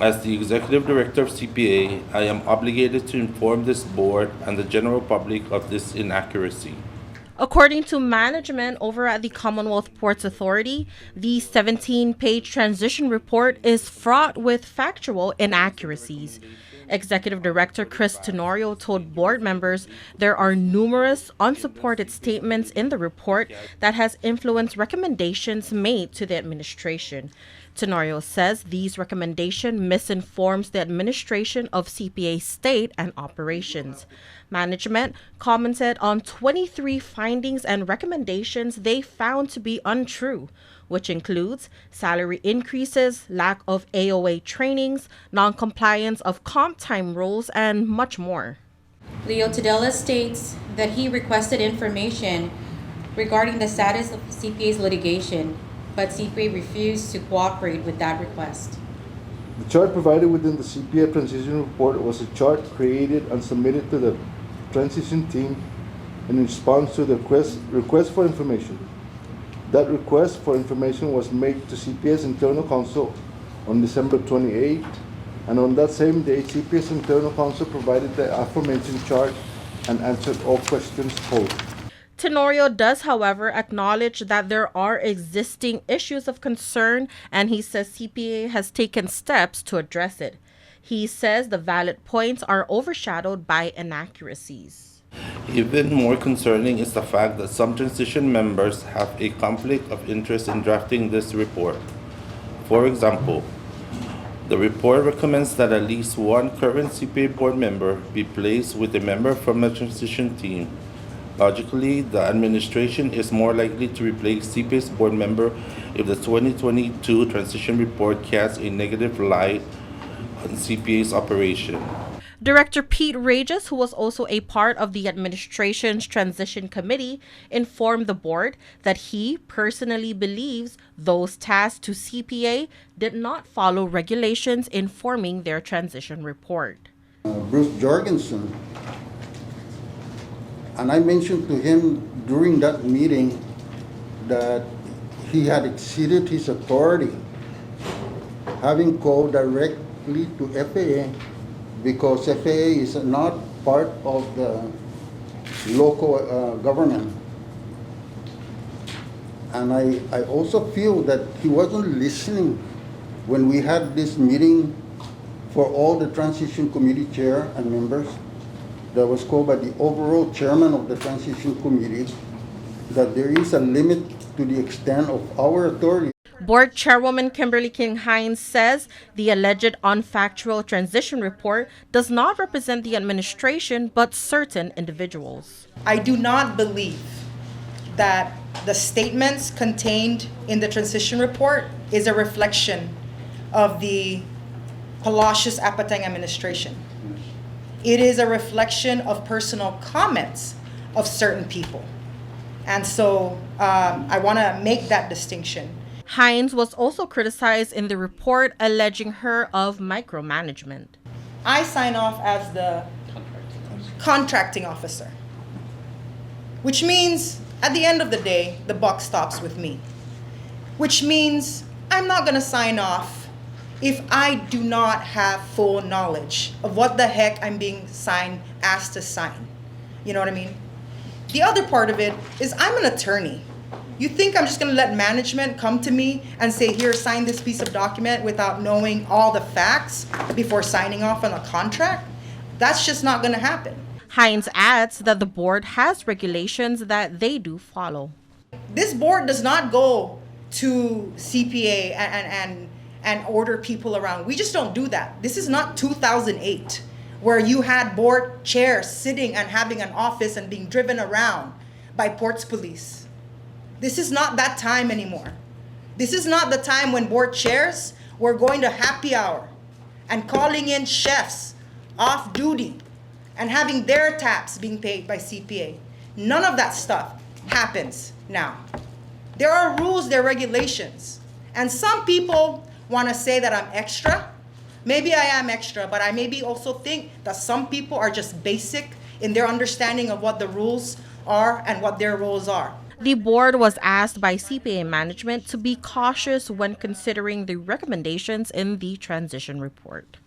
As the Executive Director of CPA, I am obligated to inform this board and the general public of this inaccuracy. According to management over at the Commonwealth Ports Authority, the 17-page transition report is fraught with factual inaccuracies. Executive Director Chris Tenorio told board members there are numerous unsupported statements in the report that has influenced recommendations made to the administration. Tenorio says these recommendations misinforms the administration of CPA state and operations. Management commented on 23 findings and recommendations they found to be untrue, which includes salary increases, lack of AOA trainings, non-compliance of comp time rules, and much more. Leo Tadella states that he requested information regarding the status of CPA's litigation, but CPA refused to cooperate with that request. The chart provided within the CPA transition report was a chart created and submitted to the transition team in response to the request for information. That request for information was made to CPA's internal counsel on December 28th, and on that same day, CPA's internal counsel provided the aforementioned chart and answered all questions posed. Tenorio does, however, acknowledge that there are existing issues of concern, and he says CPA has taken steps to address it. He says the valid points are overshadowed by inaccuracies. Even more concerning is the fact that some transition members have a conflict of interest in drafting this report. For example, the report recommends that at least one current CPA board member be placed with a member from the transition team. Logically, the administration is more likely to replace CPA's board member if the 2022 transition report casts a negative light on CPA's operation. Director Pete Regis, who was also a part of the administration's transition committee, informed the board that he personally believes those tasked to CPA did not follow regulations in forming their transition report. Bruce Jorgensen, and I mentioned to him during that meeting that he had exceeded his authority, having called directly to FAA because FAA is not part of the local government. And I also feel that he wasn't listening when we had this meeting for all the transition committee chair and members that was called by the overall chairman of the transition committee, that there is a limit to the extent of our authority. Board Chairwoman Kimberly King Hines says the alleged unfactual transition report does not represent the administration but certain individuals. I do not believe that the statements contained in the transition report is a reflection of the Palacios Apateng administration. It is a reflection of personal comments of certain people. And so I want to make that distinction. Hines was also criticized in the report, alleging her of micromanagement. I sign off as the contracting officer, which means at the end of the day, the buck stops with me, which means I'm not going to sign off if I do not have full knowledge of what the heck I'm being asked to sign. You know what I mean? The other part of it is I'm an attorney. You think I'm just going to let management come to me and say, here, sign this piece of document without knowing all the facts before signing off on a contract? That's just not going to happen. Hines adds that the board has regulations that they do follow. This board does not go to CPA and order people around. We just don't do that. This is not 2008, where you had board chairs sitting and having an office and being driven around by ports police. This is not that time anymore. This is not the time when board chairs were going to happy hour and calling in chefs off duty and having their tax being paid by CPA. None of that stuff happens now. There are rules, there are regulations. And some people want to say that I'm extra. Maybe I am extra, but I maybe also think that some people are just basic in their understanding of what the rules are and what their roles are. The board was asked by CPA management to be cautious when considering the recommendations in the transition report.